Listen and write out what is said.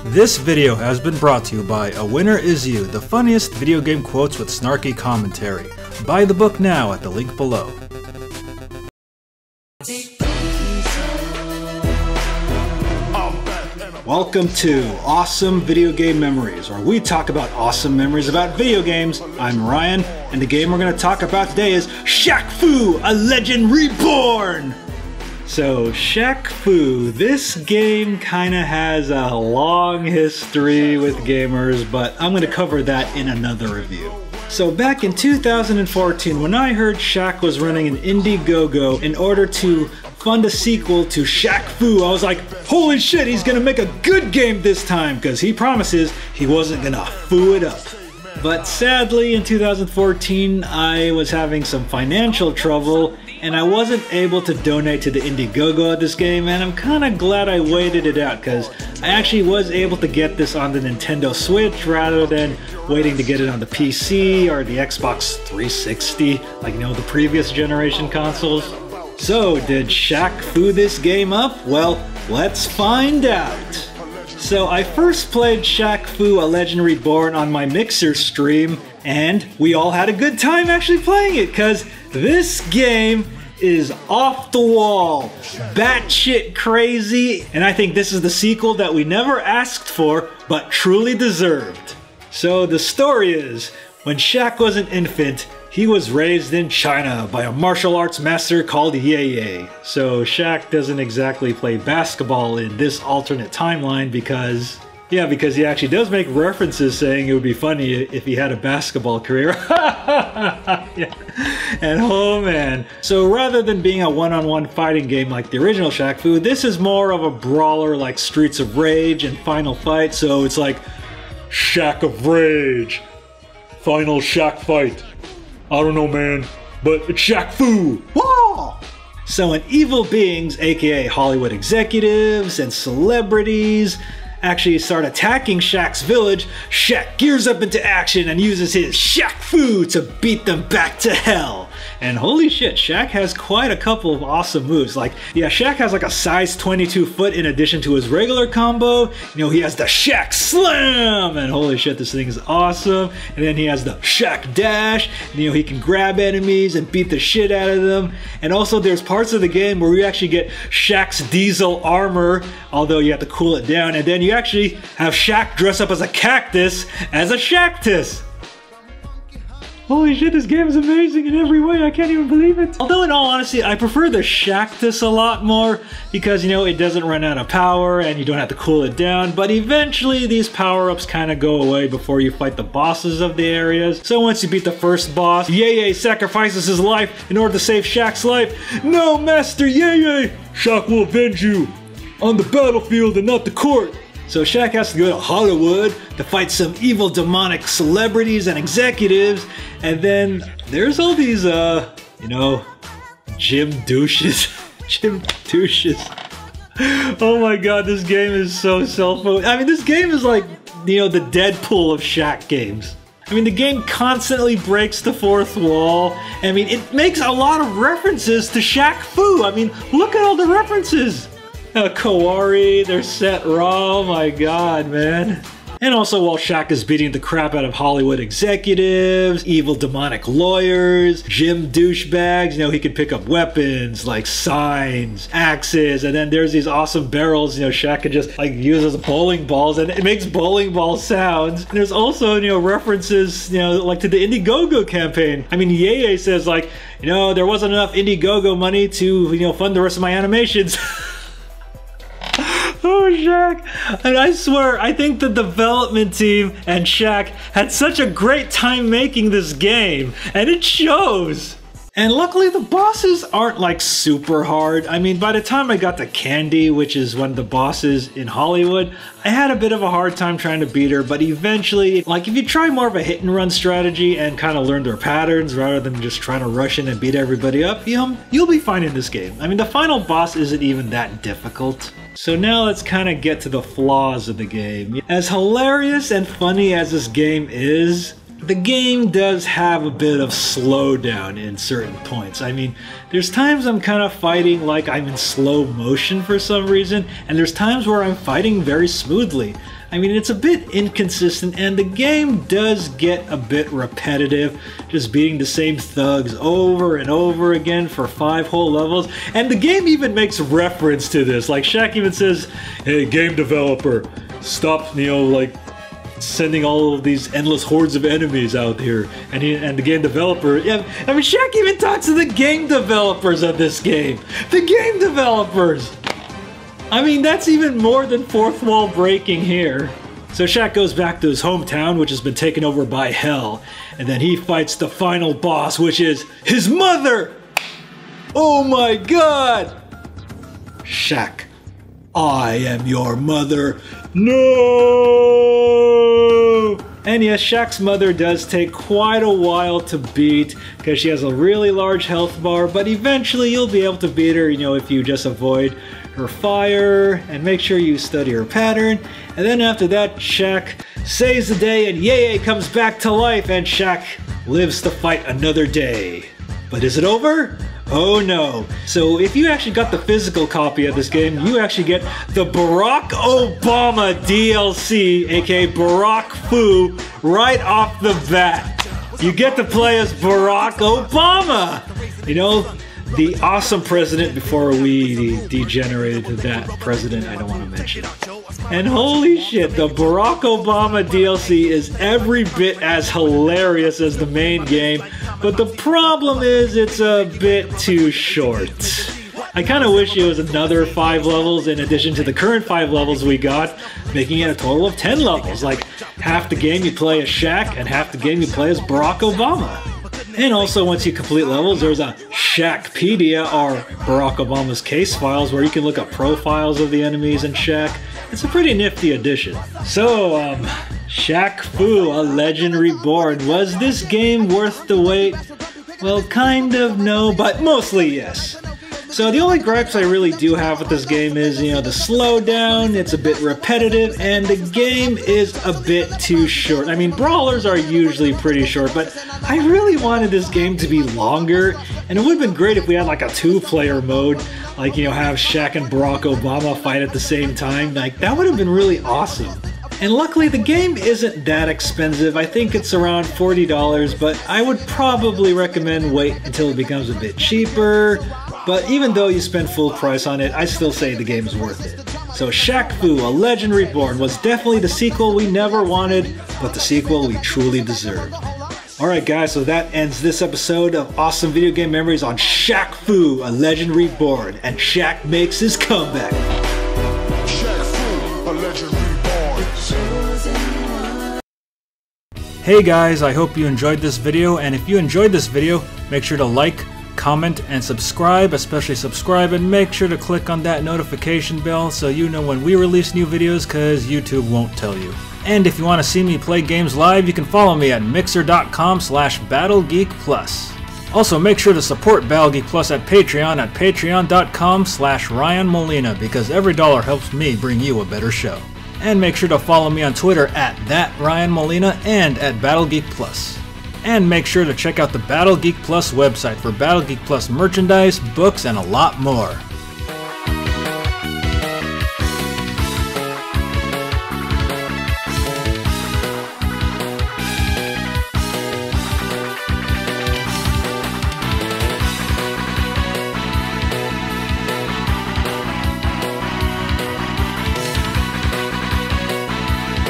This video has been brought to you by A Winner Is You, the funniest video game quotes with snarky commentary. Buy the book now at the link below. Welcome to Awesome Video Game Memories, where we talk about awesome memories about video games. I'm Ryan, and the game we're going to talk about today is Shaq-Fu, a Legend Reborn! So, Shaq-Fu, this game kind of has a long history with gamers, but I'm going to cover that in another review. So back in 2014, when I heard Shaq was running an Indiegogo in order to fund a sequel to Shaq-Fu, I was like, holy shit, he's gonna make a good game this time, because he promises he wasn't gonna foo it up. But sadly, in 2014, I was having some financial trouble, and I wasn't able to donate to the Indiegogo of this game, and I'm kinda glad I waited it out, because I actually was able to get this on the Nintendo Switch rather than waiting to get it on the PC or the Xbox 360, like, you know, the previous generation consoles. So, did Shaq Fu this game up? Well, let's find out! So, I first played Shaq-Fu, a Legend Reborn on my Mixer stream, and we all had a good time actually playing it, because this game is off the wall, batshit crazy, and I think this is the sequel that we never asked for, but truly deserved. So, the story is, when Shaq was an infant, he was raised in China by a martial arts master called Ye. So Shaq doesn't exactly play basketball in this alternate timeline because he actually does make references saying it would be funny if he had a basketball career. Yeah. And oh man. So rather than being a one-on-one fighting game like the original Shaq-Fu, this is more of a brawler like Streets of Rage and Final Fight. So it's like Shaq of Rage, Final Shaq Fight. I don't know, man, but it's Shaq-Fu! Whoa! So when evil beings, aka Hollywood executives and celebrities, actually start attacking Shaq's village, Shaq gears up into action and uses his Shaq-Fu to beat them back to hell. And holy shit, Shaq has quite a couple of awesome moves. Like, yeah, Shaq has like a size 22 foot in addition to his regular combo. You know, he has the Shaq Slam! And holy shit, this thing is awesome. And then he has the Shaq Dash. And, you know, he can grab enemies and beat the shit out of them. And also there's parts of the game where you actually get Shaq's diesel armor, although you have to cool it down. And then you actually have Shaq dress up as a cactus as a Shaqtus. Holy shit, this game is amazing in every way, I can't even believe it. Although in all honesty, I prefer the Shaqtus a lot more because, you know, it doesn't run out of power and you don't have to cool it down, but eventually these power-ups kind of go away before you fight the bosses of the areas. So once you beat the first boss, Ye sacrifices his life in order to save Shaq's life. No, Master Ye! Shaq will avenge you on the battlefield and not the court. So Shaq has to go to Hollywood to fight some evil demonic celebrities and executives, and then there's all these, you know, gym douches. Gym douches. Oh my god, this game is so self-focused. I mean, this game is like, you know, the Deadpool of Shaq games. I mean, the game constantly breaks the fourth wall. I mean, it makes a lot of references to Shaq-Fu. I mean, look at all the references. Kawari, they're set raw, oh my god, man. And also while Shaq is beating the crap out of Hollywood executives, evil demonic lawyers, gym douchebags, you know, he can pick up weapons like signs, axes, and then there's these awesome barrels, you know, Shaq can just like use as bowling balls and it makes bowling ball sounds. And there's also, you know, references, you know, like to the Indiegogo campaign. I mean, Ye says like, you know, there wasn't enough Indiegogo money to, you know, fund the rest of my animations. Oh, Shaq. And I swear, I think the development team and Shaq had such a great time making this game, and it shows. And luckily the bosses aren't like super hard. I mean, by the time I got to Candy, which is one of the bosses in Hollywood, I had a bit of a hard time trying to beat her, but eventually, like if you try more of a hit and run strategy and kind of learn their patterns rather than just trying to rush in and beat everybody up, you'll be fine in this game. I mean, the final boss isn't even that difficult. So now let's kind of get to the flaws of the game. As hilarious and funny as this game is, the game does have a bit of slowdown in certain points. I mean, there's times I'm kind of fighting like I'm in slow motion for some reason, and there's times where I'm fighting very smoothly. I mean, it's a bit inconsistent, and the game does get a bit repetitive, just beating the same thugs over and over again for 5 whole levels. And the game even makes reference to this. Like, Shaq even says, "Hey, game developer, stop, like, sending all of these endless hordes of enemies out here." And the game developer, yeah, I mean, Shaq even talks to the game developers of this game. The game developers! I mean, that's even more than fourth wall breaking here. So Shaq goes back to his hometown, which has been taken over by hell, and then he fights the final boss, which is his mother! Oh my god! Shaq, I am your mother. No! And yes, Shaq's mother does take quite a while to beat because she has a really large health bar, but eventually you'll be able to beat her, if you just avoid her fire and make sure you study her pattern. And then after that, Shaq saves the day and Yeye comes back to life and Shaq lives to fight another day. But is it over? Oh no. So if you actually got the physical copy of this game, you actually get the Barack Obama DLC, aka Shaq-Fu, right off the bat. You get to play as Barack Obama! The awesome president before we degenerated to that president I don't want to mention. And holy shit, the Barack Obama DLC is every bit as hilarious as the main game, but the problem is it's a bit too short. I kind of wish it was another 5 levels in addition to the current 5 levels we got, making it a total of 10 levels. Like, half the game you play as Shaq and half the game you play as Barack Obama. And also, once you complete levels, there's a Shaqpedia, or Barack Obama's case files, where you can look up profiles of the enemies in Shaq. It's a pretty nifty addition. So, Shaq-Fu, A Legend Reborn. Was this game worth the wait? Well, kind of no, but mostly yes. So the only gripes I really do have with this game is, the slowdown, it's a bit repetitive, and the game is a bit too short. I mean, brawlers are usually pretty short, but I really wanted this game to be longer, and it would have been great if we had like a 2-player mode, like, have Shaq and Barack Obama fight at the same time. Like, that would have been really awesome. And luckily, the game isn't that expensive. I think it's around $40, but I would probably recommend wait until it becomes a bit cheaper. But even though you spend full price on it, I still say the game is worth it. So Shaq-Fu, A Legend Reborn was definitely the sequel we never wanted, but the sequel we truly deserved. Alright guys, so that ends this episode of Awesome Video Game Memories on Shaq-Fu, A Legend Reborn, and Shaq makes his comeback. Shaq-Fu, A Legend Reborn. Hey guys, I hope you enjoyed this video, and if you enjoyed this video, make sure to like, comment, and subscribe, especially subscribe, and make sure to click on that notification bell so you know when we release new videos, because YouTube won't tell you. And if you want to see me play games live, you can follow me at mixer.com/BattleGeekPlus. Also, make sure to support BattleGeek Plus at patreon.com/Ryan Molina, because every dollar helps me bring you a better show. And make sure to follow me on Twitter at @RyanMolina and at BattleGeek Plus. And make sure to check out the BattleGeek Plus website for BattleGeek Plus merchandise, books, and a lot more.